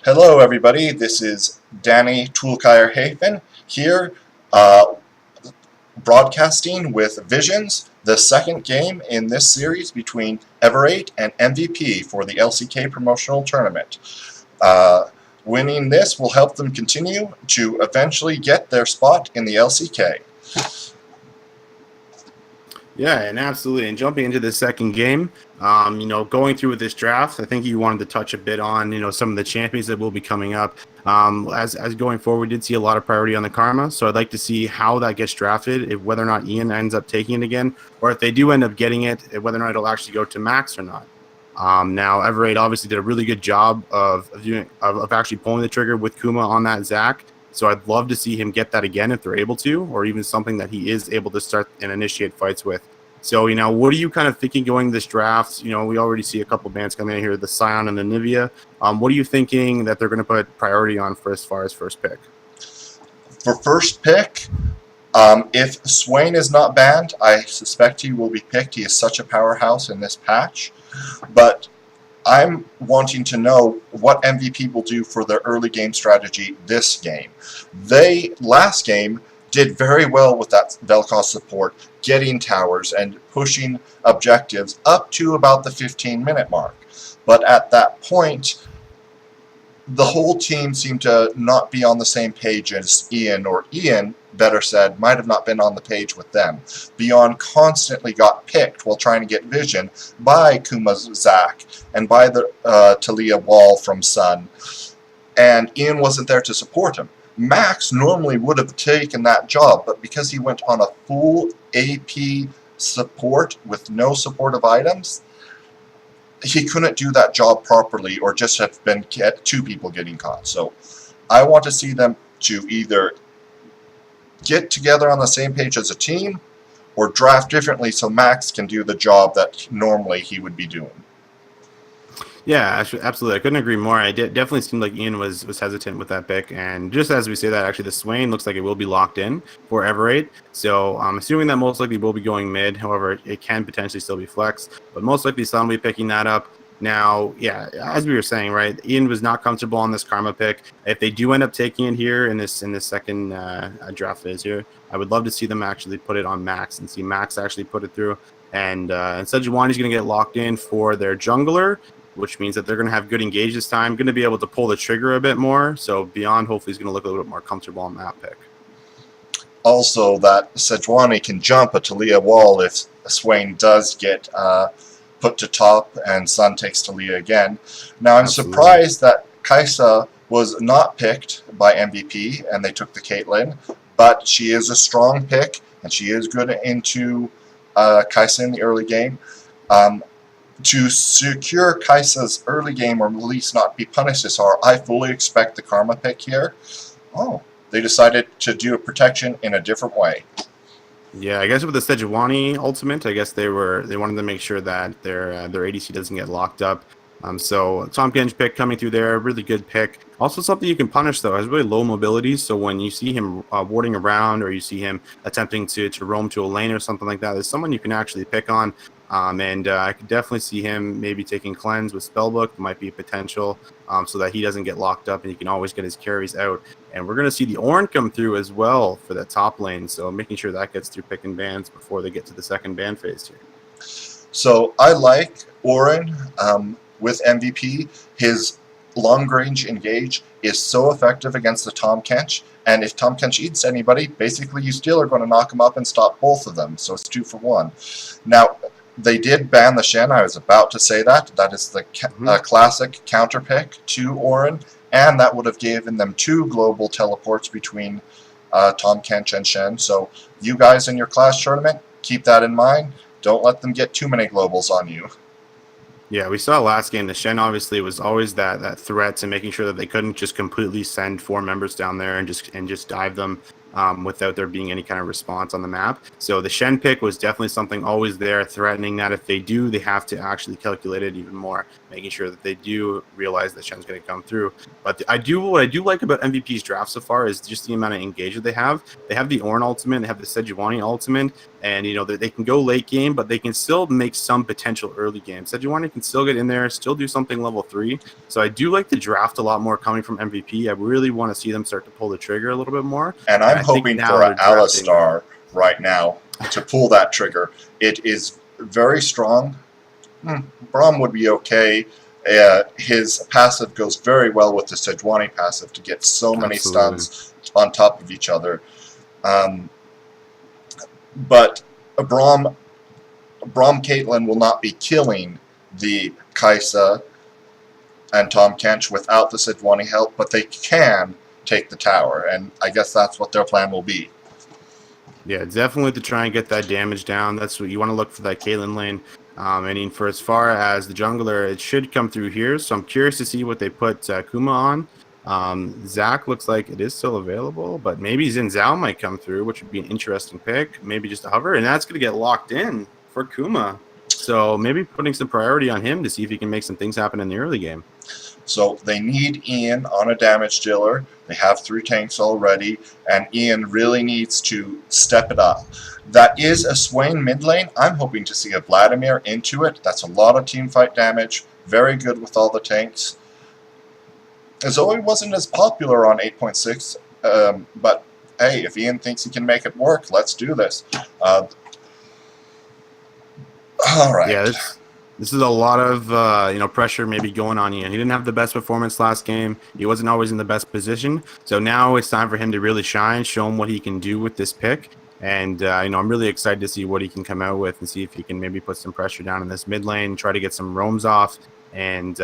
Hello, everybody. This is Danny Toolkire Hafen here, uh, broadcasting with Visions, the second game in this series between Ever8 and MVP for the LCK Promotional Tournament. Uh, Winning this will help them continue to eventually get their spot in the LCK. Yeah, and absolutely. And jumping into the second game, going through with this draft, I think you wanted to touch a bit on, some of the champions that will be coming up. As going forward, we did see a lot of priority on the Karma, so I'd like to see how that gets drafted, if whether or not Ian ends up taking it again, or if they do end up getting it, whether or not it'll actually go to Max or not. Now, Ever8 obviously did a really good job of actually pulling the trigger with Kuma on that Zac. So I'd love to see him get that again if they're able to, or even something that he is able to start and initiate fights with. So, what are you kind of thinking going this draft? We already see a couple bands coming in here, the Scion and the Nivea. What are you thinking that they're going to put priority on for as far as first pick? For first pick, if Swain is not banned, I suspect he will be picked. He is such a powerhouse in this patch. But I'm wanting to know what MVP will do for their early game strategy this game. They, last game, did very well with that Vel'Koz support, getting towers and pushing objectives up to about the 15-minute mark. But at that point, the whole team seemed to not be on the same page as Ian, or Ian, better said, might have not been on the page with them. Beyond constantly got picked while trying to get vision by Kuma's Zac and by the Talia wall from Sun, and Ian wasn't there to support him. Max normally would have taken that job, but because he went on a full AP support with no supportive items, he couldn't do that job properly, or just have been two people getting caught. So I want to see them to either get together on the same page as a team or draft differently so Max can do the job that normally he would be doing. Yeah, absolutely. I couldn't agree more. It definitely seemed like Ian was hesitant with that pick. And just as we say that, actually, the Swain looks like it will be locked in for Ever8. So I'm assuming that most likely will be going mid. However, it can potentially still be flex. But most likely, Sun will be picking that up. Now, yeah, as we were saying, right, Ian was not comfortable on this Karma pick. If they do end up taking it here in this second draft phase here, I would love to see them actually put it on Max and see Max actually put it through. And Sejuani's going to get locked in for their jungler, which means that they're going to have good engage this time, going to be able to pull the trigger a bit more. So Beyond hopefully is going to look a little bit more comfortable on that pick. Also, that Sejuani can jump a Talia wall if Swain does get put to top and Sun takes Talia again. Now, I'm surprised that Kai'Sa was not picked by MVP and they took the Caitlyn, but she is a strong pick and she is good into Kai'Sa in the early game. To secure Kai'Sa's early game, or at least not be punished this hard, I fully expect the Karma pick here. Oh, they decided to do a protection in a different way. Yeah, I guess with the Sejuani ultimate, I guess they wanted to make sure that their ADC doesn't get locked up. So Tahm Kench pick coming through there, really good pick. Also something you can punish though, has really low mobility. So when you see him warding around, or you see him attempting to roam to a lane or something like that, there's someone you can actually pick on. I could definitely see him maybe taking cleanse with Spellbook. Might be a potential, so that he doesn't get locked up and he can always get his carries out. And we're going to see the Ornn come through as well for that top lane, so making sure that gets through picking bans before they get to the second ban phase here. So I like Ornn with MVP. His long-range engage is so effective against the Tahm Kench, and if Tahm Kench eats anybody, basically you still are going to knock him up and stop both of them, so it's 2 for 1. Now, they did ban the Shen. I was about to say that. That is the classic counter pick to Ornn, and that would have given them 2 global teleports between Tahm Kench and Shen. So you guys in your clash tournament, keep that in mind. Don't let them get too many globals on you. Yeah, we saw last game, the Shen obviously was always that threat to making sure that they couldn't just completely send 4 members down there and just dive them. without there being any kind of response on the map. So the Shen pick was definitely something always there, threatening that if they do, they have to actually calculate it even more, making sure that they do realize that Shen's going to come through. But what I do like about MVP's draft so far is just the amount of engagement they have. They have the Ornn ultimate, they have the Sejuani ultimate, and they can go late game, but they can still make some potential early game. Sejuani can still get in there, still do something level 3. So I do like the draft a lot more coming from MVP. I really want to see them start to pull the trigger a little bit more. And I'm hoping for an Alistar right now to pull that trigger. It is very strong. Braum would be okay. His passive goes very well with the Sejuani passive to get so many stuns on top of each other. But Braum Caitlyn will not be killing the Kai'Sa and Tahm Kench without the Sejuani help, but they can take the tower, and I guess that's what their plan will be. Yeah, definitely to try and get that damage down. That's what you want to look for, that Caitlyn lane. I mean, for as far as the jungler, it should come through here, so I'm curious to see what they put Kuma on. Zach looks like it is still available, but maybe Xin Zhao might come through, which would be an interesting pick. Maybe just a hover, and that's going to get locked in for Kuma. So maybe putting some priority on him to see if he can make some things happen in the early game. So they need Ian on a damage dealer. They have 3 tanks already, and Ian really needs to step it up. That is a Swain mid lane. I'm hoping to see a Vladimir into it. That's a lot of team fight damage. Very good with all the tanks. Zoe wasn't as popular on 8.6, but hey, if Ian thinks he can make it work, let's do this. All right. Yeah, this is a lot of pressure maybe going on Ian. He didn't have the best performance last game. He wasn't always in the best position. So now it's time for him to really shine, show him what he can do with this pick. And I'm really excited to see what he can come out with and see if he can maybe put some pressure down in this mid lane, try to get some roams off, and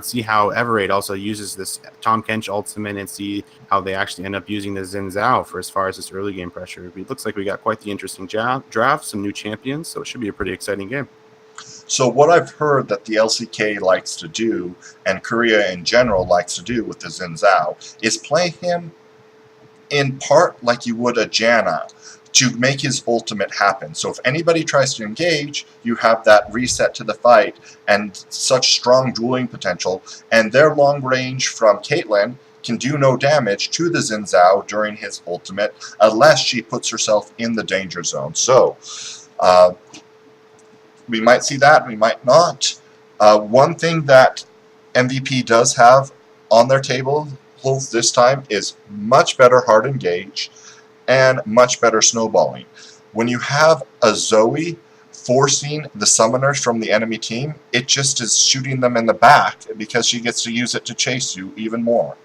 see how Ever8 also uses this Tahm Kench ultimate, and see how they actually end up using the Xin Zhao for as far as this early game pressure. It looks like we got quite the interesting draft, some new champions, so it should be a pretty exciting game. So what I've heard that the LCK likes to do, and Korea in general likes to do with the Xin Zhao, is play him in part like you would a Janna, to make his ultimate happen. So if anybody tries to engage, you have that reset to the fight and such strong dueling potential, and their long range from Caitlyn can do no damage to the Xin Zhao during his ultimate unless she puts herself in the danger zone. So we might see that, we might not. One thing that MVP does have on their table this time is much better hard engage and much better snowballing. When you have a Zoe forcing the summoners from the enemy team, it just is shooting them in the back because she gets to use it to chase you even more.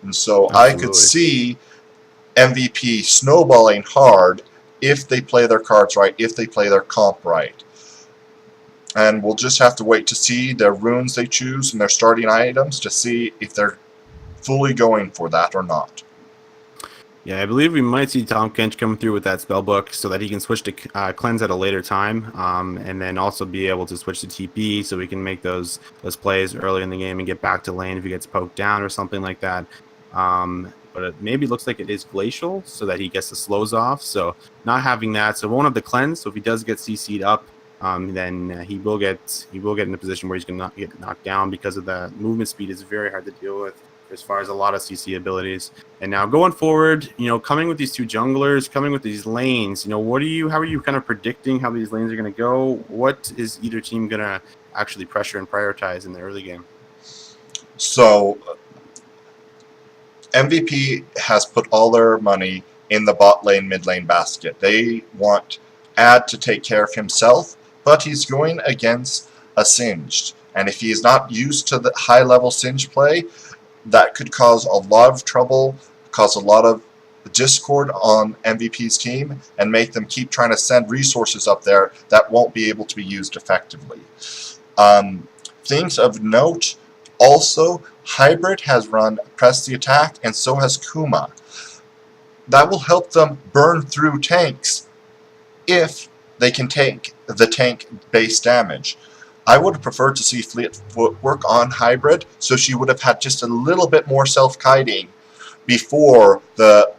And so Absolutely. I could see MVP snowballing hard if they play their cards right, if they play their comp right. And we'll just have to wait to see their runes they choose and their starting items to see if they're fully going for that or not. Yeah, I believe we might see Tahm Kench come through with that spell book so that he can switch to cleanse at a later time, and then also be able to switch to TP so we can make those plays early in the game and get back to lane if he gets poked down or something like that. But it maybe looks like it is glacial so that he gets the slows off. So not having that, so won't have the cleanse. So if he does get CC'd up, then he will get in a position where he's going to not get knocked down because of the movement speed is very hard to deal with as far as a lot of CC abilities. And now going forward, coming with these 2 junglers, coming with these lanes, how are you kind of predicting how these lanes are going to go? What is either team going to actually pressure and prioritize in the early game? So MVP has put all their money in the bot lane, mid lane basket. They want Ad to take care of himself, but he's going against a Singed. And if he is not used to the high level Singed play, that could cause a lot of trouble, cause a lot of discord on MVP's team, and make them keep trying to send resources up there that won't be able to be used effectively. Things of note, also, Hybrid has run Press the Attack, and so has Kuma. That will help them burn through tanks if they can take the tank base damage. I would have preferred to see Fleet Footwork on Hybrid, so she would have had just a little bit more self-kiting before the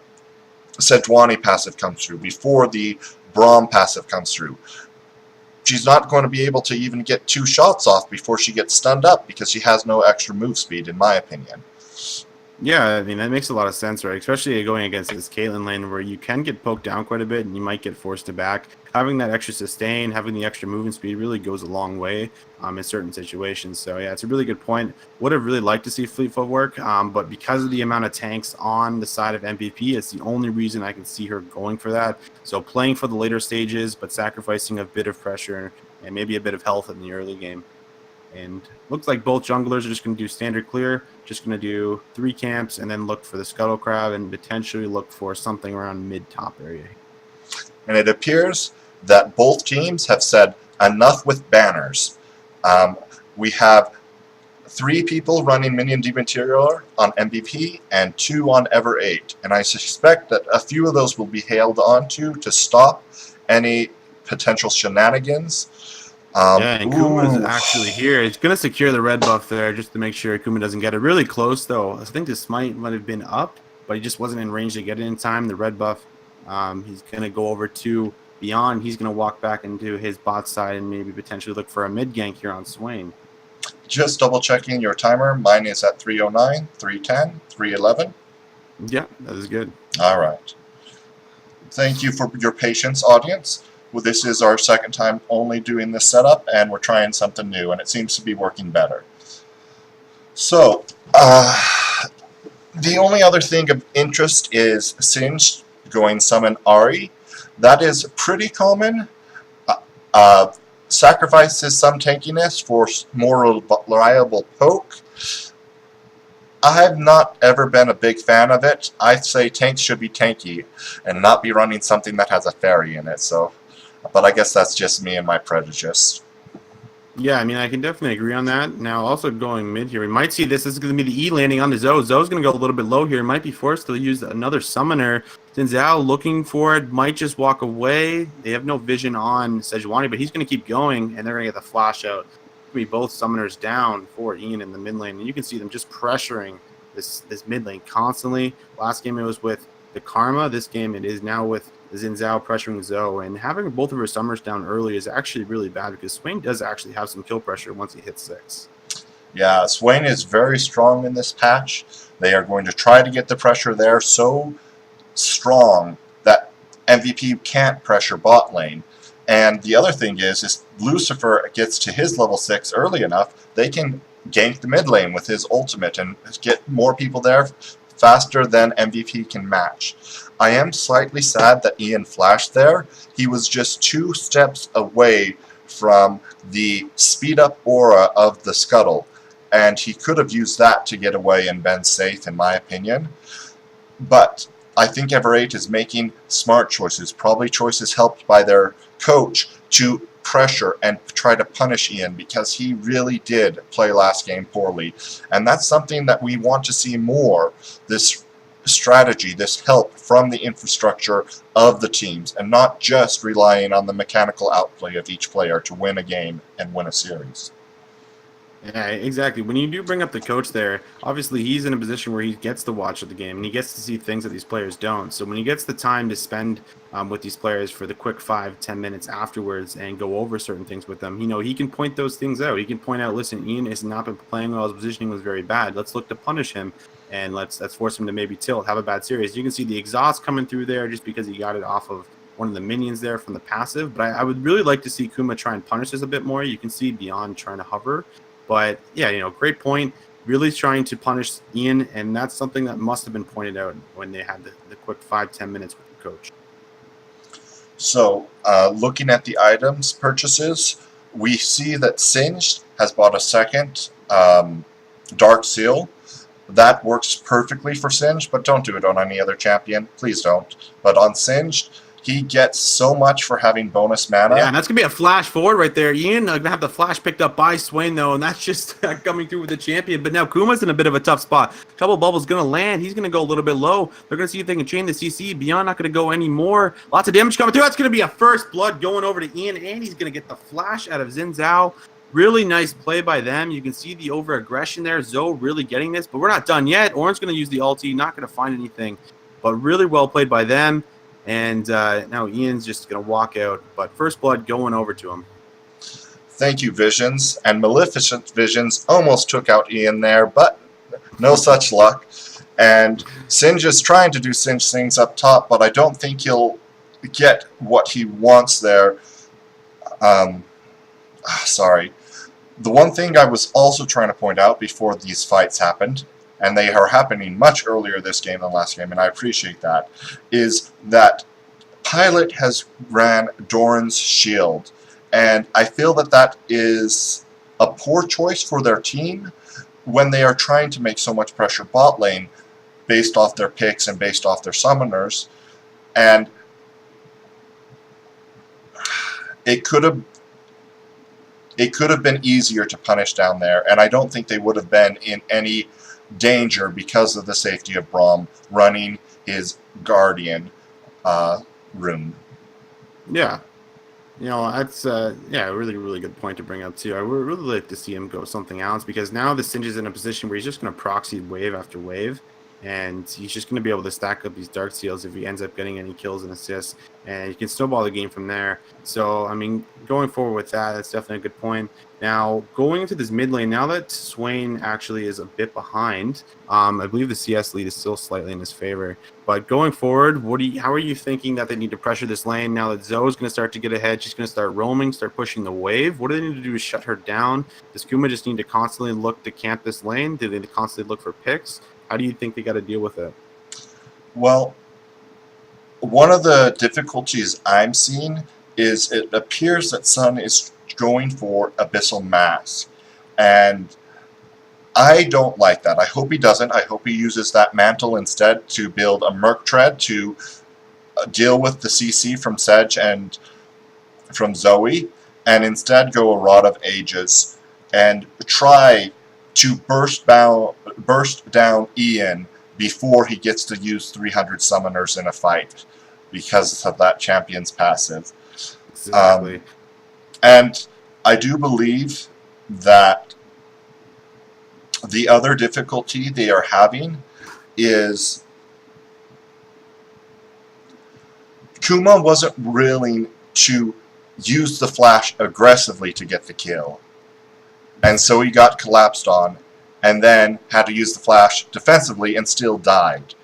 Sejuani passive comes through, before the Braum passive comes through. She's not going to be able to even get 2 shots off before she gets stunned up because she has no extra move speed, in my opinion. Yeah, I mean, that makes a lot of sense, right? Especially going against this Caitlyn lane where you can get poked down quite a bit and you might get forced to back. Having that extra sustain, having the extra movement speed really goes a long way in certain situations. So, yeah, it's a really good point. Would have really liked to see Fleet Footwork, but because of the amount of tanks on the side of MVP, it's the only reason I can see her going for that. So, playing for the later stages, but sacrificing a bit of pressure and maybe a bit of health in the early game. And looks like both junglers are just going to do standard clear, just going to do 3 camps and then look for the Scuttle Crab and potentially look for something around mid-top area. And it appears that both teams have said enough with banners. We have 3 people running Minion Dematerialer on MVP and 2 on Ever8. And I suspect that a few of those will be hailed onto to stop any potential shenanigans. Yeah, and Kuma's actually here. It's going to secure the red buff there just to make sure Kuma doesn't get it. Really close, though. I think this might have been up, but he just wasn't in range to get it in time. The red buff, he's going to go over to Beyond. He's going to walk back into his bot side and maybe potentially look for a mid gank here on Swain. Just double checking your timer. Mine is at 309, 310, 311. Yeah, that is good. All right. Thank you for your patience, audience. Well, this is our second time only doing this setup, and we're trying something new, and it seems to be working better. So, the only other thing of interest is Singed going summon Ari. That is pretty common. Sacrifices some tankiness for more reliable poke. I've not ever been a big fan of it. I say tanks should be tanky and not be running something that has a fairy in it. So, but I guess that's just me and my prejudice. Yeah, I mean, I can definitely agree on that. Now, also going mid here, we might see this is going to be the E landing on the Zoe. Zoe's going to go a little bit low here. Might be forced to use another summoner. Zhao looking for it, might just walk away. They have no vision on Sejuani, but he's going to keep going, and they're going to get the flash out. Be both summoners down for Ian in the mid lane, and you can see them just pressuring this mid lane constantly. Last game it was with the Karma. This game it is now with Xin Zhao pressuring Zoe, and having both of her summoners down early is actually really bad because Swain does actually have some kill pressure once he hits 6. Yeah, Swain is very strong in this patch. They are going to try to get the pressure there so strong that MVP can't pressure bot lane. And the other thing is Lucifer gets to his level 6 early enough, they can gank the mid lane with his ultimate and get more people there faster than MVP can match. I am slightly sad that Ian flashed there. He was just 2 steps away from the speed up aura of the Scuttle, and he could have used that to get away and been safe, in my opinion. But I think Ever8 is making smart choices, probably choices helped by their coach to pressure and try to punish Ian because he really did play last game poorly. And that's something that we want to see more, this strategy, this help from the infrastructure of the teams, and not just relying on the mechanical outplay of each player to win a game and win a series. Yeah, exactly. When you do bring up the coach there, obviously he's in a position where he gets to watch the game and he gets to see things that these players don't. So when he gets the time to spend with these players for the quick 5-10 minutes afterwards and go over certain things with them, he can point those things out. He can point out, listen, Ian has not been playing well. His positioning was very bad. Let's look to punish him and let's force him to maybe tilt, have a bad series. You can see the exhaust coming through there just because he got it off of one of the minions there from the passive. But I would really like to see Kuma try and punish this a bit more. You can see Beyond trying to hover. But, yeah, great point. Really trying to punish Ian, and that's something that must have been pointed out when they had the quick 5-10 minutes with the coach. So, looking at the items purchases, we see that Singed has bought a second Dark Seal. That works perfectly for Singed, but don't do it on any other champion. Please don't. But on Singed, he gets so much for having bonus mana. Yeah, and that's going to be a flash forward right there. Ian going to have the flash picked up by Swain, though, and that's just coming through with the champion. But now Kuma's in a bit of a tough spot. Couple bubbles going to land. He's going to go a little bit low. They're going to see if they can chain the CC. Beyond not going to go anymore. Lots of damage coming through. That's going to be a first blood going over to Ian, and he's going to get the flash out of Xin Zhao. Really nice play by them. You can see the over-aggression there. Zoe really getting this, but we're not done yet. Orange going to use the ulti. Not going to find anything. but really well played by them. And now Ian's just going to walk out, but First Blood going over to him. Thank you, Visions. And Maleficent Visions almost took out Ian there, but no such luck. And Singe is trying to do Singe things up top, but I don't think he'll get what he wants there. Sorry. The one thing I was also trying to point out before these fights happened, and they are happening much earlier this game than last game, and I appreciate that, is that Pilot has ran Doran's shield. And I feel that that is a poor choice for their team when they are trying to make so much pressure bot lane based off their picks and based off their summoners. And it could have been easier to punish down there, and I don't think they would have been in any danger because of the safety of Braum running his Guardian rune. Yeah. That's really, really good point to bring up too. I would really like to see him go something else, because now the Singe is in a position where he's just going to proxy wave after wave, and he's just going to be able to stack up these Dark Seals if he ends up getting any kills and assists, and he can snowball the game from there. So, I mean, going forward with that, that's definitely a good point. Now, going into this mid lane, now that Swain actually is a bit behind, I believe the CS lead is still slightly in his favor. But going forward, how are you thinking that they need to pressure this lane now that Zoe's going to start to get ahead? She's going to start roaming, start pushing the wave. What do they need to do to shut her down? Does Kuma just need to constantly look to camp this lane? Do they need to constantly look for picks? How do you think they got to deal with it? Well, one of the difficulties I'm seeing is it appears that Sun is going for Abyssal Mask, and I don't like that. I hope he doesn't. I hope he uses that mantle instead to build a Merc Tread to deal with the CC from Sedge and from Zoe, and instead go a Rod of Ages and try to burst down Ian before he gets to use 300 summoners in a fight because of that champion's passive. Exactly. And I do believe that the other difficulty they are having is Kuma wasn't willing to use the flash aggressively to get the kill. And so he got collapsed on, and then had to use the flash defensively and still died.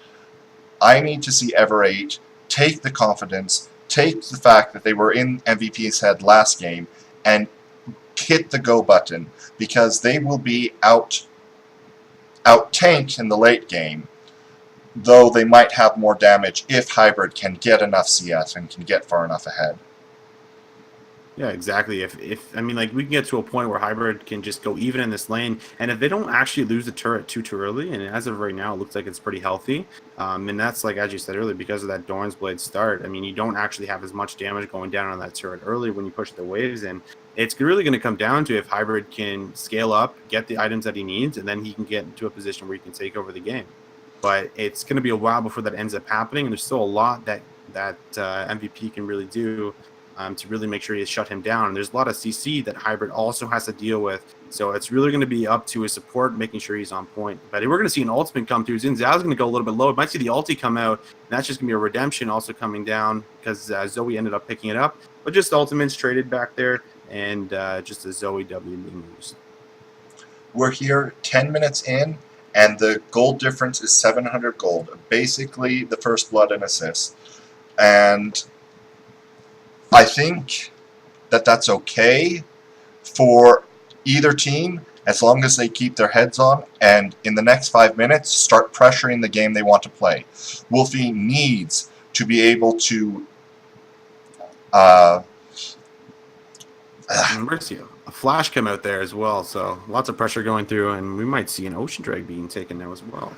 I need to see Ever8 take the confidence, take the fact that they were in MVP's head last game, and hit the go button, because they will be out-tanked in the late game, though they might have more damage if Hybrid can get enough CS and can get far enough ahead. Yeah, exactly. If I mean, like, we can get to a point where Hybrid can just go even in this lane, and if they don't actually lose the turret too early, and as of right now, it looks like it's pretty healthy. And that's, like, as you said earlier, because of that Doran's Blade start. I mean, you don't actually have as much damage going down on that turret early when you push the waves in. It's really going to come down to if Hybrid can scale up, get the items that he needs, and then he can get into a position where he can take over the game. But it's going to be a while before that ends up happening, and there's still a lot that MVP can really do to really make sure you shut him down. And there's a lot of CC that Hybrid also has to deal with. So it's really going to be up to his support, making sure he's on point. But we're going to see an ultimate come through. Xin Zhao's going to go a little bit low. It might see the ulti come out, and that's just going to be a redemption also coming down, because Zoe ended up picking it up. But just ultimates traded back there, and just a Zoe W being used. We're here 10 minutes in, and the gold difference is 700 gold. Basically, the first blood and assist. And I think that that's okay for either team, as long as they keep their heads on and in the next 5 minutes start pressuring the game they want to play. Wolfie needs to be able to Mercy, a flash come out there as well, so lots of pressure going through, and we might see an Ocean Drag being taken now as well.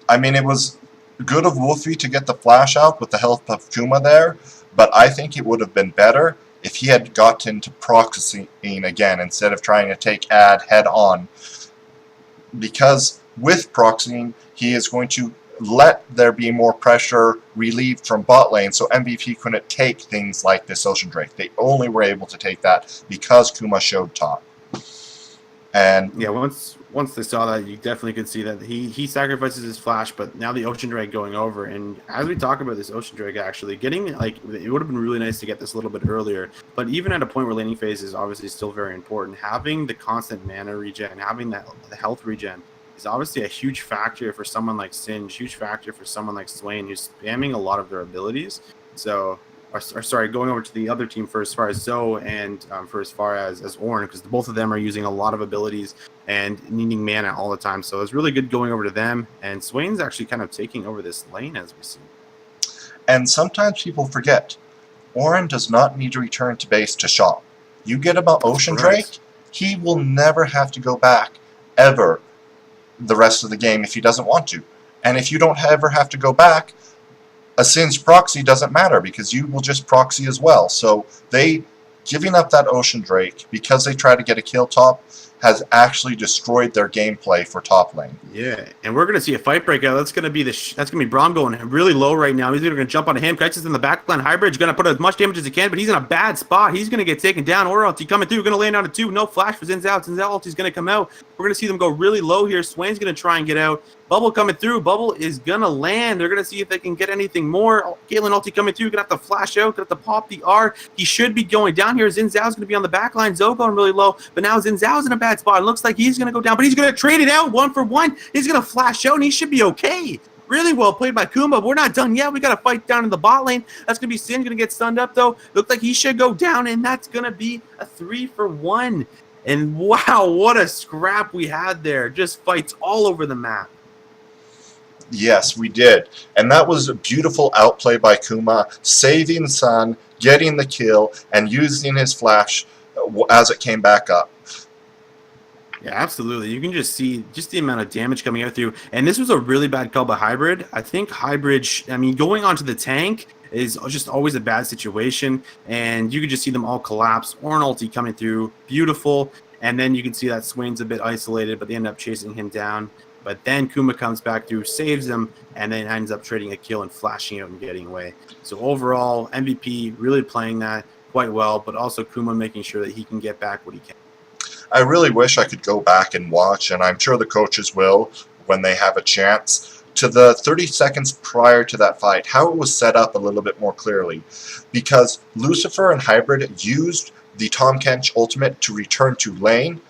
I mean, it was good of Wolfie to get the flash out with the help of Kuma there, but I think it would have been better if he had gotten to proxying again instead of trying to take ad head on. Because with proxying, he is going to let there be more pressure relieved from bot lane, so MVP couldn't take things like this Ocean Drake. They only were able to take that because Kuma showed top. And Yeah, once they saw that, you definitely could see that he sacrifices his flash, but now the Ocean Drake going over. And as we talk about this Ocean Drake, actually getting like it would have been really nice to get this a little bit earlier. But even at a point where laning phase is obviously still very important, having the constant mana regen, having the health regen is obviously a huge factor for someone like Singe, huge factor for someone like Swain, who's spamming a lot of their abilities. So or sorry, going over to the other team for as far as Zoe and for as far as Ornn, because both of them are using a lot of abilities and needing mana all the time. So it's really good going over to them. And Swain's actually kind of taking over this lane as we see. And sometimes people forget, Ornn does not need to return to base to shop. You get him an Ocean Drake, he will never have to go back, ever, the rest of the game if he doesn't want to. And if you don't ever have to go back, a Singe proxy doesn't matter because you will just proxy as well. So they giving up that Ocean Drake because they try to get a kill top has actually destroyed their gameplay for top lane. Yeah, and we're gonna see a fight break out. That's gonna be Braum going really low right now. He's gonna jump onto him. Kites is in the backline. Hybrid's gonna put as much damage as he can, but he's in a bad spot. He's gonna get taken down. Or ulti coming through. Gonna land on a 2. No flash for Zinzao. Zinzao ulti's gonna come out. We're gonna see them go really low here. Swain's gonna try and get out. Bubble coming through. Bubble is gonna land. They're gonna see if they can get anything more. Galen ulti coming through. Gonna have to flash out. Gonna have to pop the R. He should be going down here. Zinzao's gonna be on the back line. Zoe going really low, but now Zinzao's in a bad spot. It looks like he's gonna go down, but he's gonna trade it out 1 for 1. He's gonna flash out, and he should be okay. Really well played by Kuma. We're not done yet. We got to fight down in the bot lane. That's going to be Sin. Going to get stunned up, though. Looks like he should go down, and that's going to be a 3 for 1. And wow, what a scrap we had there. Just fights all over the map. Yes, we did. And that was a beautiful outplay by Kuma, saving Sun, getting the kill, and using his flash as it came back up. Yeah, absolutely. You can just see just the amount of damage coming out through. And this was a really bad call by Hybrid. I think Hybrid, going onto the tank is just always a bad situation. And you can just see them all collapse. Ornn ulti coming through. Beautiful. And then you can see that Swain's a bit isolated, but they end up chasing him down. But then Kuma comes back through, saves him, and then ends up trading a kill and flashing out and getting away. So overall, MVP really playing that quite well, but also Kuma making sure that he can get back what he can. I really wish I could go back and watch, and I'm sure the coaches will when they have a chance, to the 30 seconds prior to that fight, how it was set up a little bit more clearly. Because Lucifer and Hybrid used the Tahm Kench ultimate to return to lane.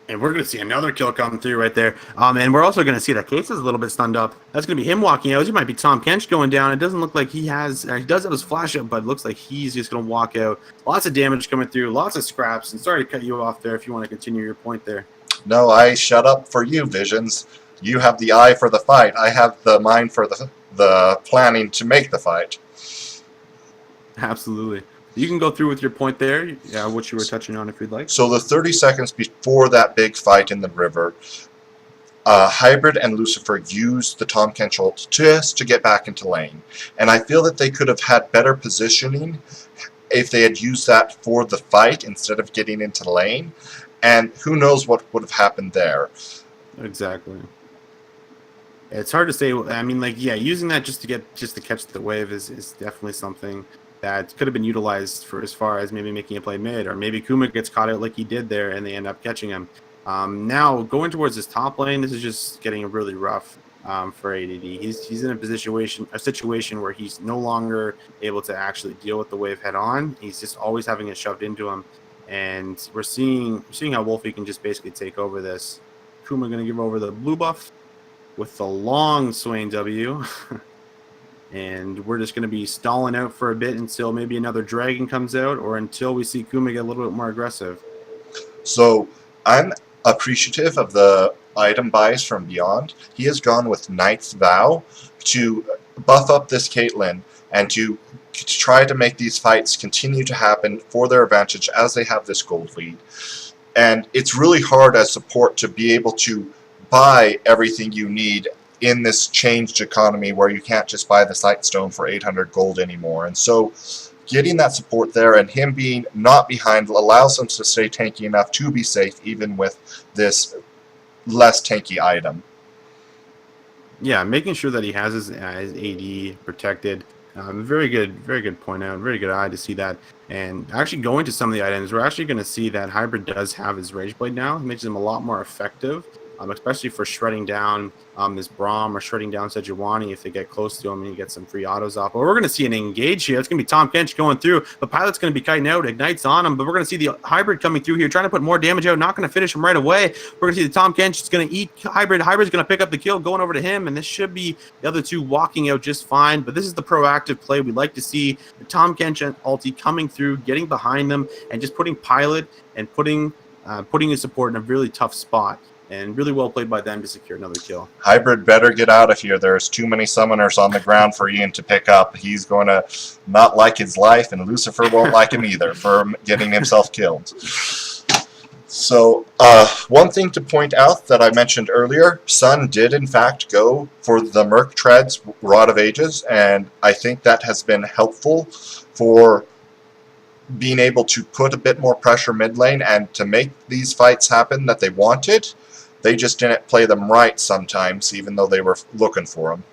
And we're going to see another kill come through right there. And we're also going to see that Case is a little bit stunned up. That's going to be him walking out. It might be Tahm Kench going down. It doesn't look like he has... he does have his flash up, but it looks like he's just going to walk out. Lots of damage coming through. Lots of scraps. And sorry to cut you off there if you want to continue your point there. No, I shut up for you, Visions. You have the eye for the fight. I have the mind for the planning to make the fight. Absolutely. You can go through with your point there, what you were touching on if you'd like. So the 30 seconds before that big fight in the river, Hybrid and Lucifer used the Tahm Kench ult just to get back into lane. And I feel that they could have had better positioning if they had used that for the fight instead of getting into lane. And who knows what would have happened there. Exactly. It's hard to say. Using that just to catch the wave is definitely something that could have been utilized for as far as maybe making a play mid, or maybe Kuma gets caught out like he did there and they end up catching him. Now going towards his top lane, this is just getting really rough for ADD. He's in a situation where he's no longer able to actually deal with the wave head on. He's just always having it shoved into him, and we're seeing how Wolfie can just basically take over this. Kuma going to give over the blue buff with the long Swain W. And we're just going to be stalling out for a bit until maybe another dragon comes out, or until we see Kuma get a little bit more aggressive. So I'm appreciative of the item buys from Beyond. He has gone with Knight's Vow to buff up this Caitlyn and to try to make these fights continue to happen for their advantage as they have this gold lead. And it's really hard as support to be able to buy everything you need in this changed economy where you can't just buy the Sightstone for 800 gold anymore. And so getting that support there and him being not behind allows him to stay tanky enough to be safe even with this less tanky item. Yeah, making sure that he has his AD protected. Very good point out. Very good eye to see that. And actually going to some of the items, we're actually going to see that Hybrid does have his Rage Blade now. It makes him a lot more effective, especially for shredding down this Braum or shredding down Sejuani if they get close to him and you get some free autos off. But we're going to see an engage here. It's going to be Tom Kench going through. The Pilot's going to be kiting out. Ignite's on him, but we're going to see the Hybrid coming through here, trying to put more damage out, not going to finish him right away. We're going to see the Tom Kench is going to eat Hybrid. Hybrid's going to pick up the kill, going over to him, and this should be the other two walking out just fine. But this is the proactive play. We like to see the Tom Kench and ulti coming through, getting behind them, and just putting Pilot and putting his support in a really tough spot. And really well played by them to secure another kill. Hybrid better get out of here. There's too many summoners on the ground for Ian to pick up. He's going to not like his life, and Lucifer won't like him either for getting himself killed. So, one thing to point out that I mentioned earlier, Sun did in fact go for the Merc Treads Rod of Ages, and I think that has been helpful for being able to put a bit more pressure mid lane and to make these fights happen that they wanted. They just didn't play them right sometimes, even though they were looking for them.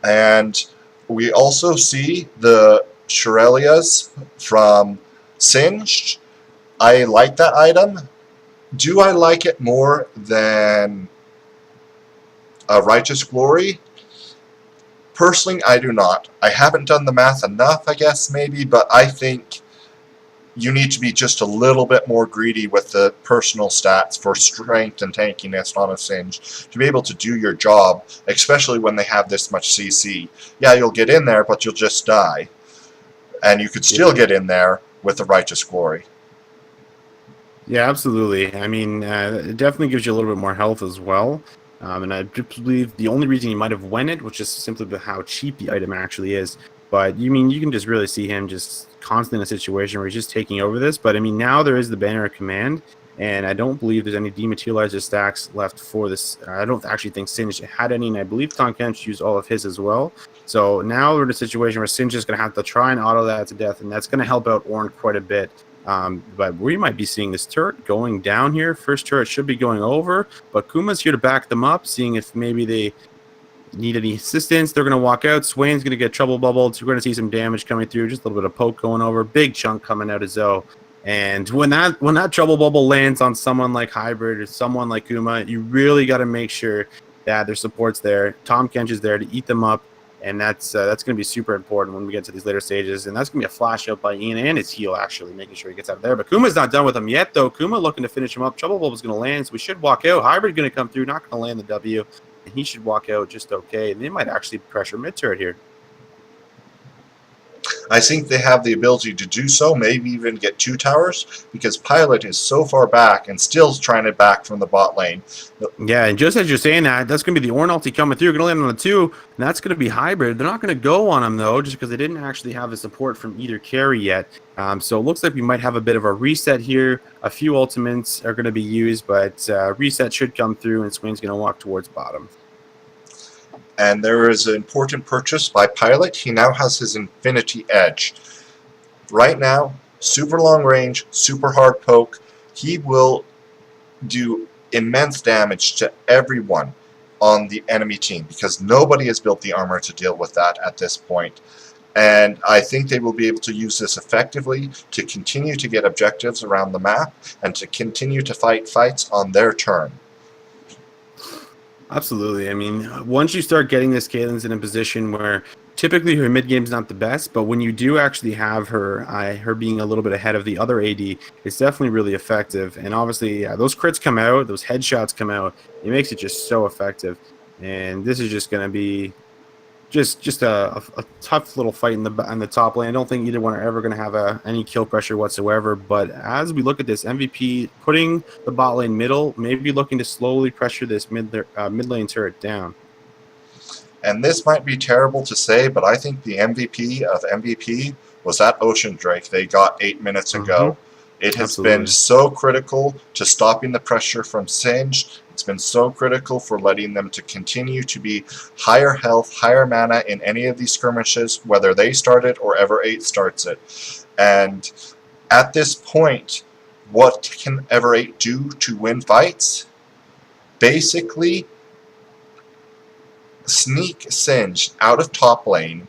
And we also see the Shurelias from Singed. I like that item. Do I like it more than Righteous Glory? Personally, I do not. I haven't done the math enough, I guess, maybe, but I think you need to be just a little bit more greedy with the personal stats for strength and tankiness on a Singe to be able to do your job, especially when they have this much CC. Yeah, you'll get in there, but you'll just die. And you could still get in there with the Righteous Glory. Yeah, absolutely. I mean, it definitely gives you a little bit more health as well. And I believe the only reason you might have won it was just simply how cheap the item actually is. But you can just really see him just constantly in a situation where he's just taking over this. But I mean, now there is the Banner of Command, and I don't believe there's any dematerializer stacks left for this. I don't actually think Singe had any, and I believe Tom Kemp used all of his as well. So now we're in a situation where Singe is going to have to try and auto that to death, and that's going to help out Ornn quite a bit. But we might be seeing this turret going down here. First turret should be going over, but Kuma's here to back them up, seeing if maybe they need any assistance. They're going to walk out. Swain's going to get trouble bubbled. So we're going to see some damage coming through. Just a little bit of poke going over. Big chunk coming out of Zoe. And when that trouble bubble lands on someone like Hybrid or someone like Kuma, you really got to make sure that their support's there. Tom Kench is there to eat them up. And that's going to be super important when we get to these later stages. And that's going to be a flash out by Ian and his heal, actually, making sure he gets out of there. But Kuma's not done with him yet, though. Kuma looking to finish him up. Trouble Bulb is going to land, so we should walk out. Hybrid going to come through, not going to land the W. And he should walk out just okay. And they might actually pressure mid-turret here. I think they have the ability to do so, maybe even get 2 towers, because Pilot is so far back and still trying to back from the bot lane. Yeah, and just as you're saying that's going to be the Ornn ulti coming through. Going to land on the 2, and that's going to be Hybrid. They're not going to go on him, though, just because they didn't actually have the support from either carry yet. So it looks like we might have a bit of a reset here. A few ultimates are going to be used, but reset should come through, and Swain's going to walk towards bottom. And there is an important purchase by Pilot. He now has his Infinity Edge. Right now, super long range, super hard poke. He will do immense damage to everyone on the enemy team because nobody has built the armor to deal with that at this point. And I think they will be able to use this effectively to continue to get objectives around the map and to continue to fight fights on their turn. Absolutely. I mean, once you start getting this, Caitlin's in a position where typically her mid game's not the best, but when you do actually have her being a little bit ahead of the other AD, it's definitely really effective. And obviously, those crits come out, those headshots come out. It makes it just so effective. And this is just going to be just a tough little fight in the top lane. I don't think either one are ever going to have any kill pressure whatsoever. But as we look at this, MVP putting the bot lane middle, maybe looking to slowly pressure this mid lane turret down. And this might be terrible to say, but I think the MVP of MVP was that Ocean Drake they got 8 minutes ago. It has been so critical to stopping the pressure from Singed. It's been so critical for letting them to continue to be higher health, higher mana in any of these skirmishes, whether they start it or Ever8 starts it. And at this point, what can Ever8 do to win fights? Basically, sneak Singe out of top lane,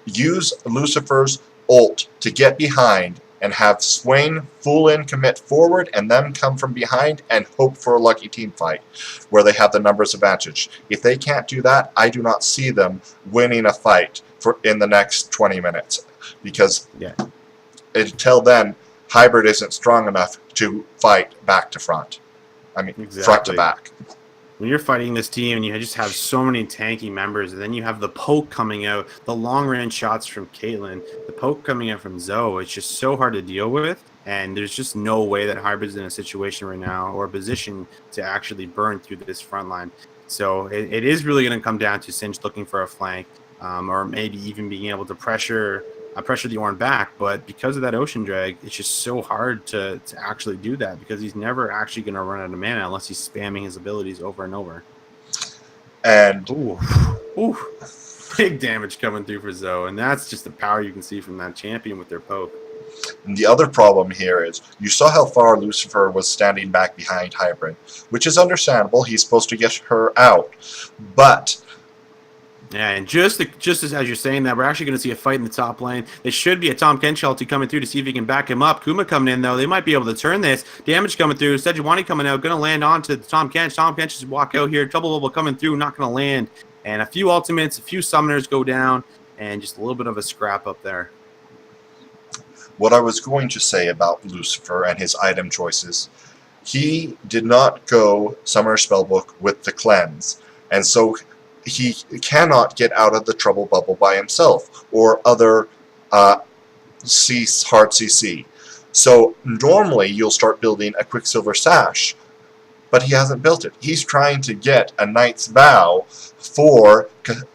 use Lucifer's ult to get behind, and have Swain full in commit forward and then come from behind and hope for a lucky team fight where they have the numbers advantage. If they can't do that, I do not see them winning a fight in the next 20 minutes, because until then, Hybrid isn't strong enough to fight back to front. I mean, front to back. When you're fighting this team and you just have so many tanky members, and then you have the poke coming out, the long-range shots from Caitlyn, the poke coming out from Zoe, it's just so hard to deal with, and there's just no way that Hybrid's in a situation right now or a position to actually burn through this front line. So it is really going to come down to Singe looking for a flank, or maybe even being able to pressure the Ornn back, but because of that Ocean Drag, it's just so hard to actually do that, because he's never actually going to run out of mana unless he's spamming his abilities over and over. And ooh, big damage coming through for Zoe, and that's just the power you can see from that champion with their poke. And the other problem here is you saw how far Lucifer was standing back behind Hybrid, which is understandable. He's supposed to get her out, but yeah, and just as you're saying that, we're actually going to see a fight in the top lane. There should be a Tom Kench ulti coming through to see if he can back him up. Kuma coming in, though. They might be able to turn this. Damage coming through. Sejuani coming out. Going to land onto Tom Kench. Tom Kench just walk out here. Double bubble coming through. Not going to land. And a few ultimates, a few summoners go down, and just a little bit of a scrap up there. What I was going to say about Lucifer and his item choices, he did not go Summoner Spellbook with the cleanse. And so he cannot get out of the trouble bubble by himself, or other hard CC. So normally you'll start building a Quicksilver Sash, but he hasn't built it. He's trying to get a Knight's Vow for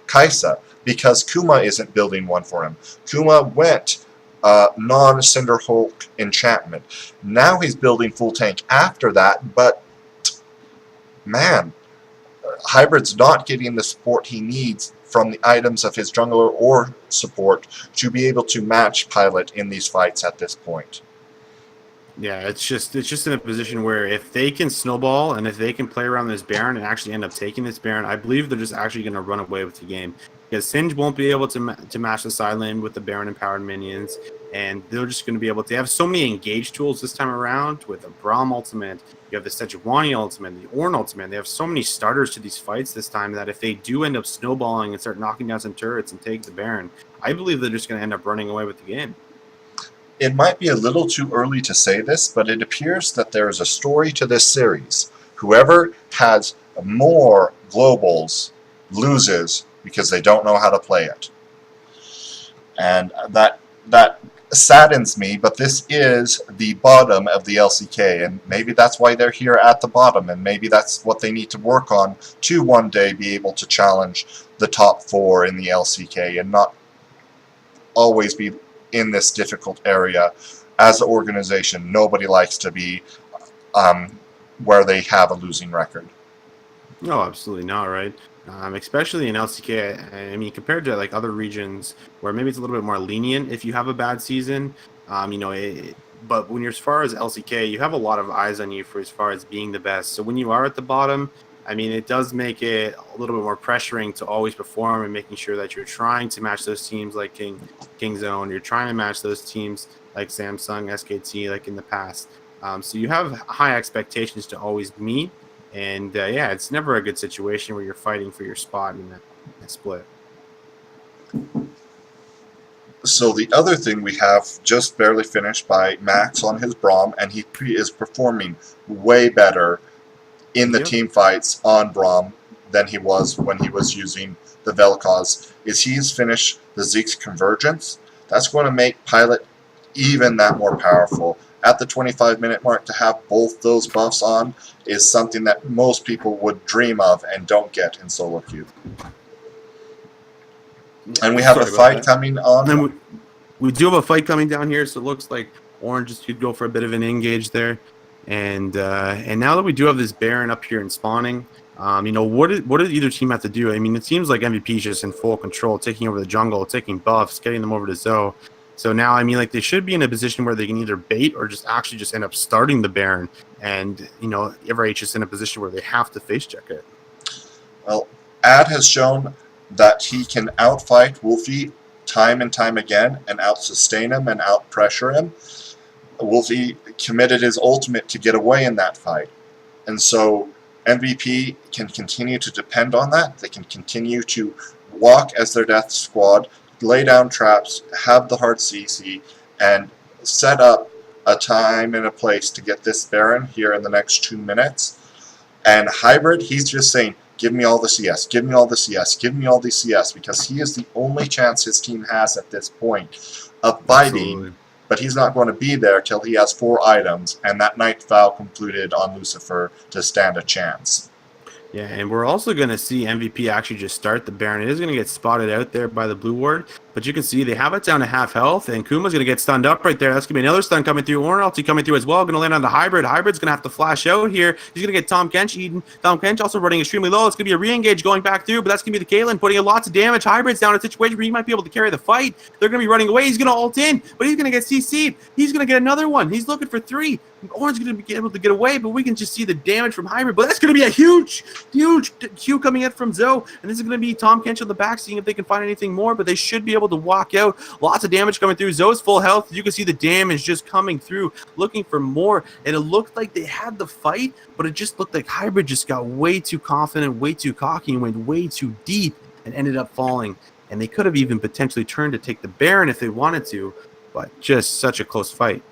Kaisa, because Kuma isn't building one for him. Kuma went non-Cinderhulk enchantment. Now he's building full tank after that, but man, Hybrid's not getting the support he needs from the items of his jungler or support to be able to match Pilot in these fights at this point. Yeah, it's just in a position where if they can snowball and if they can play around this Baron and actually end up taking this Baron, I believe they're just actually going to run away with the game. Because Singe won't be able to match the side lane with the Baron empowered minions, and they're just going to be able to. They have so many engaged tools this time around with a Braum ultimate, you have the Sejuani ultimate, the Ornn ultimate. They have so many starters to these fights this time that if they do end up snowballing and start knocking down some turrets and take the Baron, I believe they're just going to end up running away with the game. It might be a little too early to say this, but it appears that there is a story to this series. Whoever has more globals loses because they don't know how to play it. And that saddens me, but this is the bottom of the LCK, and maybe that's why they're here at the bottom, and maybe that's what they need to work on to one day be able to challenge the top 4 in the LCK and not always be in this difficult area. As an organization, nobody likes to be where they have a losing record. No, absolutely not, right? Especially in LCK, I mean, compared to like other regions where maybe it's a little bit more lenient if you have a bad season, but when you're as far as LCK, you have a lot of eyes on you for as far as being the best. So when you are at the bottom, I mean, it does make it a little bit more pressuring to always perform and making sure that you're trying to match those teams like Kingzone. You're trying to match those teams like Samsung, SKT, like in the past. So you have high expectations to always meet. And yeah, it's never a good situation where you're fighting for your spot in that split. So the other thing we have just barely finished by Max on his Braum, and he is performing way better in the team fights on Braum than he was when he was using the Vel'Koz, is he's finished the Zeke's Convergence. That's going to make Pilot even that more powerful. At the 25-minute mark, to have both those buffs on is something that most people would dream of and don't get in solo queue. And we have a fight coming on. And we do have a fight coming down here, so it looks like Orange just could go for a bit of an engage there. And now that we do have this Baron up here and spawning, what does either team have to do? I mean, it seems like MVP is just in full control, taking over the jungle, taking buffs, getting them over to Zoe. So now, I mean, like, they should be in a position where they can either bait or just actually just end up starting the Baron. And, Ever8 is in a position where they have to face check it. Well, Ad has shown that he can outfight Wolfie time and time again and out-sustain him and out-pressure him. Wolfie committed his ultimate to get away in that fight. And so MVP can continue to depend on that. They can continue to walk as their death squad, lay down traps, have the hard CC, and set up a time and a place to get this Baron here in the next 2 minutes. And Hybrid, he's just saying, give me all the CS, give me all the CS, give me all the CS, because he is the only chance his team has at this point of fighting. Absolutely. But he's not going to be there till he has 4 items, and that Night Vow concluded on Lucifer to stand a chance. Yeah, and we're also going to see MVP actually just start the Baron. It is going to get spotted out there by the blue ward, but you can see they have it down to half health, and Kuma's going to get stunned up right there. That's going to be another stun coming through. Ornalty coming through as well. Going to land on the Hybrid. Hybrid's going to have to flash out here. He's going to get Tom Kench eaten. Tom Kench also running extremely low. It's going to be a re-engage going back through, but that's going to be the Caitlyn putting in lots of damage. Hybrid's down in a situation where he might be able to carry the fight. They're going to be running away. He's going to ult in, but he's going to get CC'd. He's going to get another one. He's looking for 3. Orange is going to be able to get away, but we can just see the damage from Hybrid. But that's going to be a huge Q coming in from Zoe. And this is going to be Tom Kench on the back, seeing if they can find anything more, but they should be able to walk out. Lots of damage coming through. Zoe's full health. You can see the damage just coming through, looking for more. And it looked like they had the fight, but it just looked like Hybrid just got way too confident, way too cocky, and went way too deep and ended up falling. And they could have even potentially turned to take the Baron if they wanted to, but just such a close fight.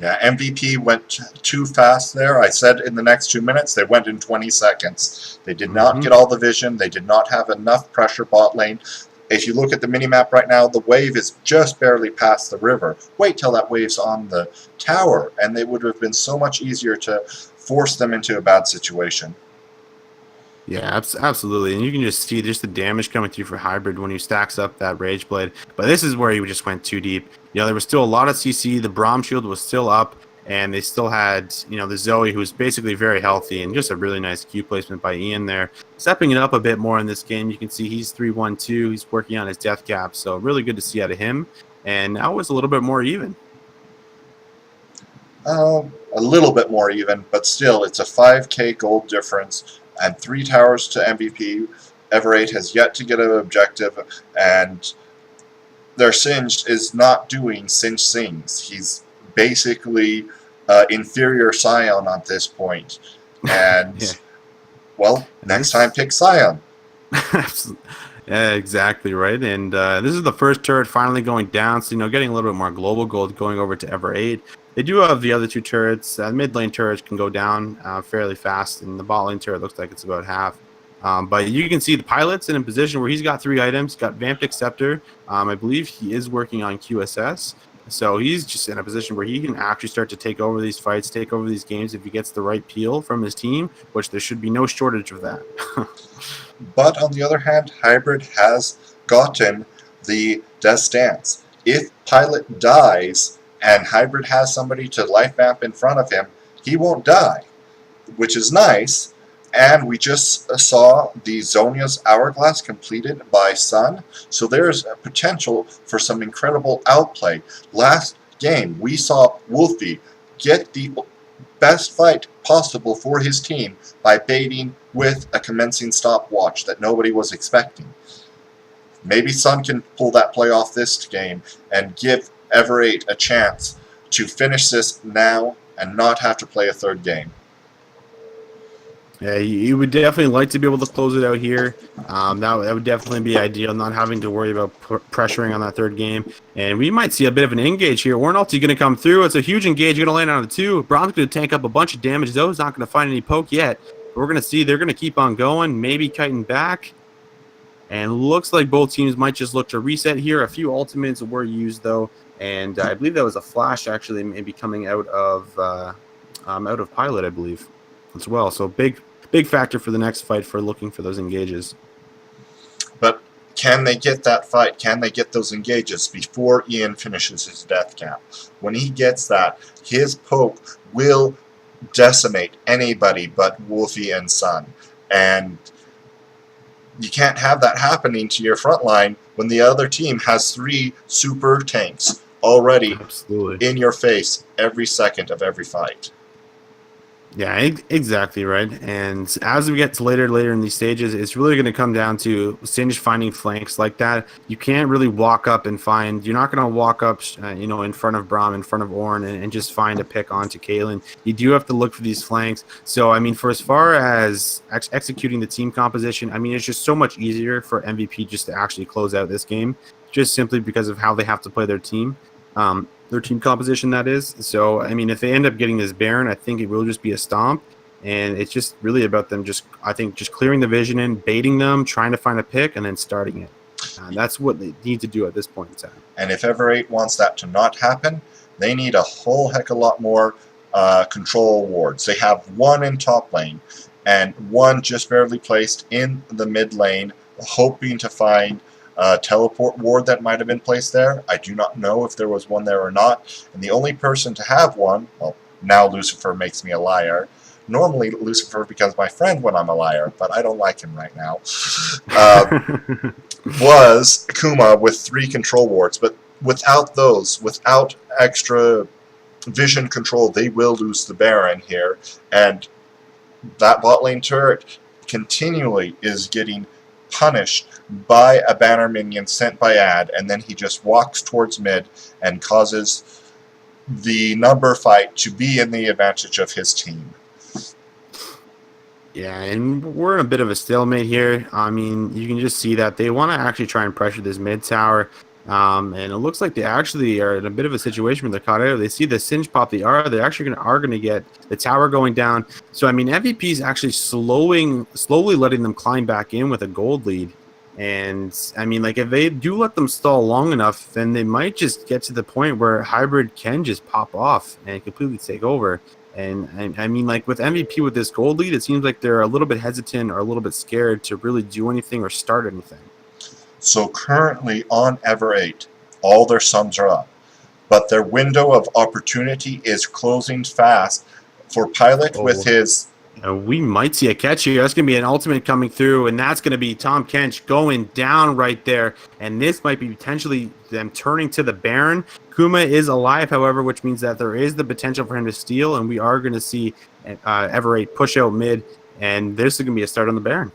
Yeah, MVP went too fast there. I said in the next 2 minutes, they went in 20 seconds. They did not get all the vision. They did not have enough pressure bot lane. If you look at the minimap right now, the wave is just barely past the river. Wait till that wave's on the tower, and they would have been so much easier to force them into a bad situation. Yeah, absolutely. And you can just see just the damage coming through for Hybrid when he stacks up that Rage Blade. But this is where he just went too deep. You know, there was still a lot of CC. The Braum shield was still up, and they still had, you know, the Zoe, who was basically very healthy, and just a really nice Q placement by Ian there. Stepping it up a bit more in this game, you can see he's 3-1-2. He's working on his death cap, so really good to see out of him. And now it's a little bit more even. A little bit more even, but still, it's a 5k gold difference. And 3 towers to MVP. Ever8 has yet to get an objective, and their Singed is not doing Singed things. He's basically inferior Scion at this point. And, yeah. Well, next time pick Scion. Yeah, exactly right. And this is the first turret finally going down, so, you know, getting a little bit more global gold going over to Ever8. They do have the other 2 turrets. Mid lane turrets can go down fairly fast, and the bot lane turret looks like it's about half. But you can see the pilot's in a position where he's got 3 items. Got Vamped Acceptor. I believe he is working on QSS. So he's just in a position where he can actually start to take over these fights, take over these games if he gets the right peel from his team, which there should be no shortage of that. But on the other hand, Hybrid has gotten the Death Stance. If Pilot dies and Hybrid has somebody to life vamp in front of him, he won't die, which is nice. And we just saw the Zonia's Hourglass completed by Sun, so there's a potential for some incredible outplay. Last game, we saw Wolfie get the best fight possible for his team by baiting with a commencing stopwatch that nobody was expecting. Maybe Sun can pull that play off this game and give Ever8 a chance to finish this now and not have to play a third game. Yeah, you would definitely like to be able to close it out here. That would definitely be ideal, not having to worry about pressuring on that third game. And we might see a bit of an engage here. Ornalty going to come through. It's a huge engage. Going to land on the 2. Braum's going to tank up a bunch of damage. Zoe's not going to find any poke yet. But we're going to see they're going to keep on going, maybe kiting back. And looks like both teams might just look to reset here. A few ultimates were used, though. And I believe that was a flash, actually, maybe coming out of Pilot, I believe, as well. So big factor for the next fight for looking for those engages. But can they get that fight? Can they get those engages before Ian finishes his death cap? When he gets that, his poke will decimate anybody but Wolfie and Sun. And you can't have that happening to your front line when the other team has 3 super tanks already Absolutely. in your face every second of every fight. Yeah, exactly right. And as we get to later in these stages, it's really going to come down to Singe finding flanks like that. You can't really walk up and find. You're not going to walk up, in front of Braum, in front of Ornn, and just find a pick onto Kalen. You do have to look for these flanks. So I mean, for as far as executing the team composition, I mean, it's just so much easier for MVP just to actually close out this game, just simply because of how they have to play their team. Their team composition, that is. So, I mean, if they end up getting this Baron, I think it will just be a stomp. And it's just really about them just clearing the vision in, baiting them, trying to find a pick, and then starting it. That's what they need to do at this point in time. And if Ever8 wants that to not happen, they need a whole heck of a lot more control wards. They have one in top lane and one just barely placed in the mid lane, hoping to find teleport ward that might have been placed there. I do not know if there was one there or not. And the only person to have one, well, now Lucifer makes me a liar. Normally Lucifer becomes my friend when I'm a liar, but I don't like him right now. Was Kuma with 3 control wards. But without those, without extra vision control, they will lose the Baron here. And that bot lane turret continually is getting punished by a banner minion sent by Ad, and then he just walks towards mid and causes the number fight to be in the advantage of his team. Yeah, and we're in a bit of a stalemate here. I mean, you can just see that they want to actually try and pressure this mid tower. And it looks like they actually are in a bit of a situation where they're caught out. They see the Singe pop the R. They're actually going to get the tower going down. So I mean, MVP is actually slowly letting them climb back in with a gold lead. And I mean, like, if they do let them stall long enough, then they might just get to the point where Hybrid can just pop off and completely take over. And I mean, like, with MVP with this gold lead, it seems like they're a little bit hesitant or a little bit scared to really do anything or start anything. So currently on Ever8, all their sums are up, but their window of opportunity is closing fast for Pilot with his... We might see a catch here. That's going to be an ultimate coming through, and that's going to be Tahm Kench going down right there. And this might be potentially them turning to the Baron. Kuma is alive, however, which means that there is the potential for him to steal, and we are going to see Ever8 push out mid, and this is going to be a start on the Baron.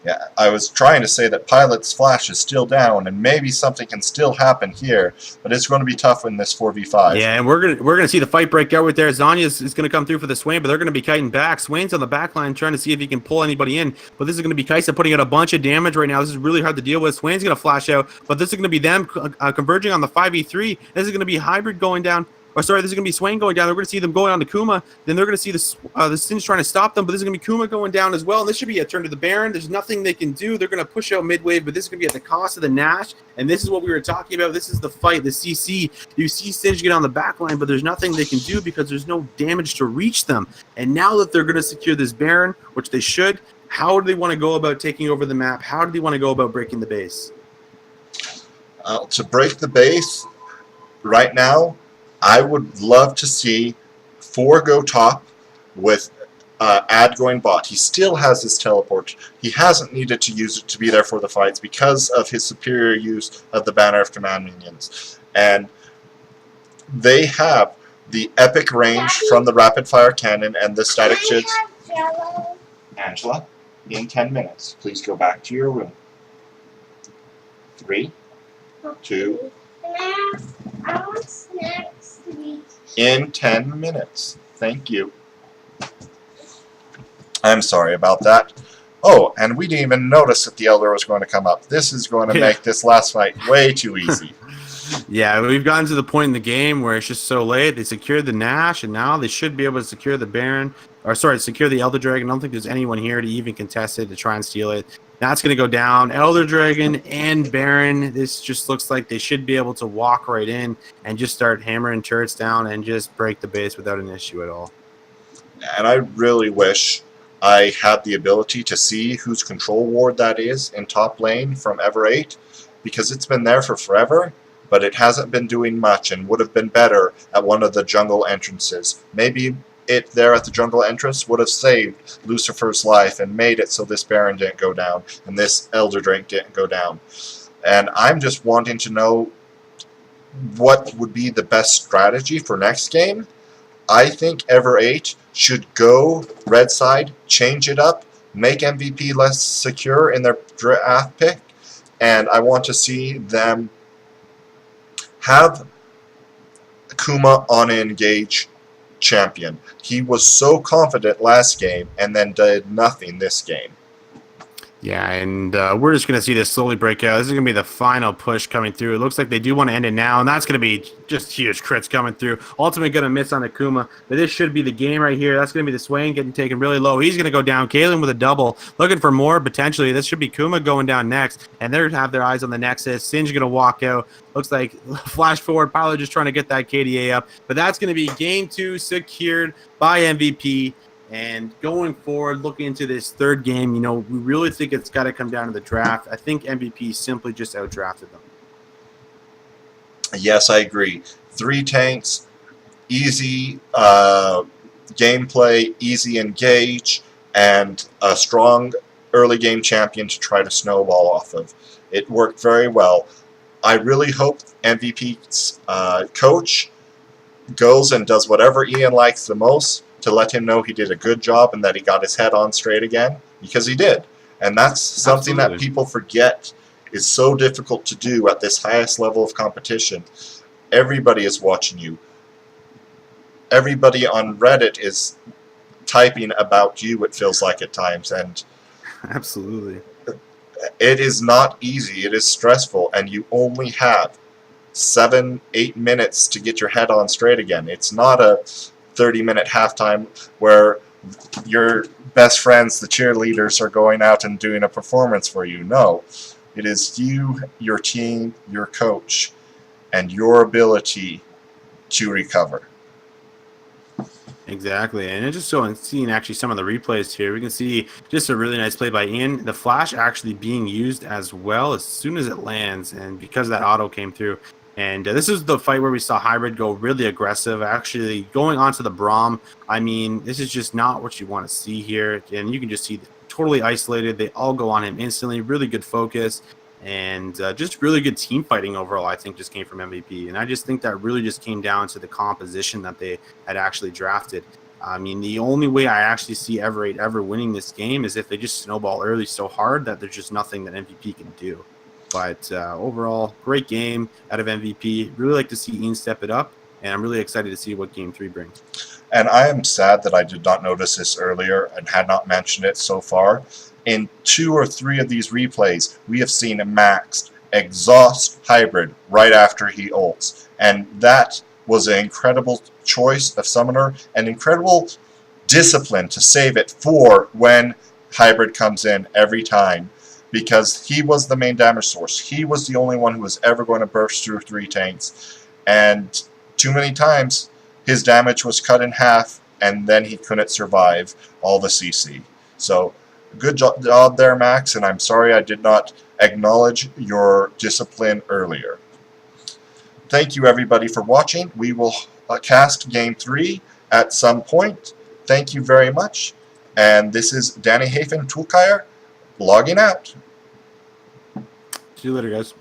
Yeah, I was trying to say that Pilot's flash is still down, and maybe something can still happen here, but it's going to be tough in this 4v5. Yeah, and we're gonna see the fight break out right there. Zanya is going to come through for the Swain, but they're going to be kiting back. Swain's on the back line trying to see if he can pull anybody in, but this is going to be Kai'Sa putting out a bunch of damage right now. This is really hard to deal with. Swain's going to flash out, but this is going to be them converging on the 5v3. This is going to be Hybrid going down. Or sorry, this is going to be Swain going down. We're going to see them going on to Kuma. Then they're going to see the Singe trying to stop them, but this is going to be Kuma going down as well. And this should be a turn to the Baron. There's nothing they can do. They're going to push out mid wave, but this is going to be at the cost of the Nash. And this is what we were talking about. This is the fight, the CC. You see Singe get on the back line, but there's nothing they can do because there's no damage to reach them. And now that they're going to secure this Baron, which they should, how do they want to go about taking over the map? How do they want to go about breaking the base? To break the base, right now, I would love to see 4 go top with Ad going bot. He still has his teleport. He hasn't needed to use it to be there for the fights because of his superior use of the Banner of Command minions. And they have the epic range from the rapid fire cannon and the static chips. Angela, in 10 minutes, please go back to your room. 3, 2, I want snacks to eat. In 10 minutes. Thank you. I'm sorry about that. Oh, and we didn't even notice that the Elder was going to come up. This is going to make this last fight way too easy. Yeah, we've gotten to the point in the game where it's just so late. They secured the Nash, and now they should be able to secure the Baron. Or, sorry, secure the Elder Dragon. I don't think there's anyone here to even contest it, to try and steal it. That's going to go down. Elder Dragon and Baron. This just looks like they should be able to walk right in and just start hammering turrets down and just break the base without an issue at all. And I really wish I had the ability to see whose control ward that is in top lane from Ever8, because it's been there for forever, but it hasn't been doing much and would have been better at one of the jungle entrances. Maybe it there at the jungle entrance would have saved Lucifer's life and made it so this Baron didn't go down and this Elder Drake didn't go down. And I'm just wanting to know what would be the best strategy for next game. I think Ever8 should go red side, change it up, make MVP less secure in their draft pick, and I want to see them have Kuma on engage champion. He was so confident last game and then did nothing this game. Yeah, and we're just going to see this slowly break out. This is going to be the final push coming through. It looks like they do want to end it now, and that's going to be just huge crits coming through. Ultimately going to miss on Akuma, but this should be the game right here. That's going to be the Swain getting taken really low. He's going to go down. Kalen with a double, looking for more potentially. This should be Kuma going down next, and they have their eyes on the Nexus. Singe going to walk out. Looks like flash forward, probably just trying to get that KDA up, but that's going to be game 2 secured by MVP. And going forward, looking into this third game, we really think it's got to come down to the draft. I think MVP simply just outdrafted them. Yes, I agree. 3 tanks, easy gameplay, easy engage, and a strong early game champion to try to snowball off of. It worked very well. I really hope MVP's coach goes and does whatever Ian likes the most, to let him know he did a good job and that he got his head on straight again, because he did. And that's something Absolutely. that people forget is so difficult to do at this highest level of competition. Everybody is watching you. Everybody on Reddit is typing about you, it feels like at times, and Absolutely. it is not easy. It is stressful, and you only have 7-8 minutes to get your head on straight again. It's not a 30-minute halftime where your best friends, the cheerleaders, are going out and doing a performance for you. No, it is you, your team, your coach, and your ability to recover. Exactly, and it's just so seeing actually some of the replays here, we can see just a really nice play by Ian. The flash actually being used as well as soon as it lands, and because that auto came through. And this is the fight where we saw Hybrid go really aggressive, actually going onto the Braum. I mean, this is just not what you want to see here. And you can just see totally isolated. They all go on him instantly. Really good focus. And just really good team fighting overall, I think, just came from MVP. And I just think that really just came down to the composition that they had actually drafted. I mean, the only way I actually see Ever8 ever winning this game is if they just snowball early so hard that there's just nothing that MVP can do. But overall, great game out of MVP. Really like to see Ian step it up, and I'm really excited to see what Game 3 brings. And I am sad that I did not notice this earlier and had not mentioned it so far. In 2 or 3 of these replays, we have seen Max exhaust Hybrid right after he ults. And that was an incredible choice of Summoner, and incredible discipline to save it for when Hybrid comes in every time. Because he was the main damage source. He was the only one who was ever going to burst through 3 tanks. And too many times, his damage was cut in half, and then he couldn't survive all the CC. So, good job there, Max, and I'm sorry I did not acknowledge your discipline earlier. Thank you, everybody, for watching. We will cast Game 3 at some point. Thank you very much. And this is Danny Hafen Toolkire, logging out. See you later, guys.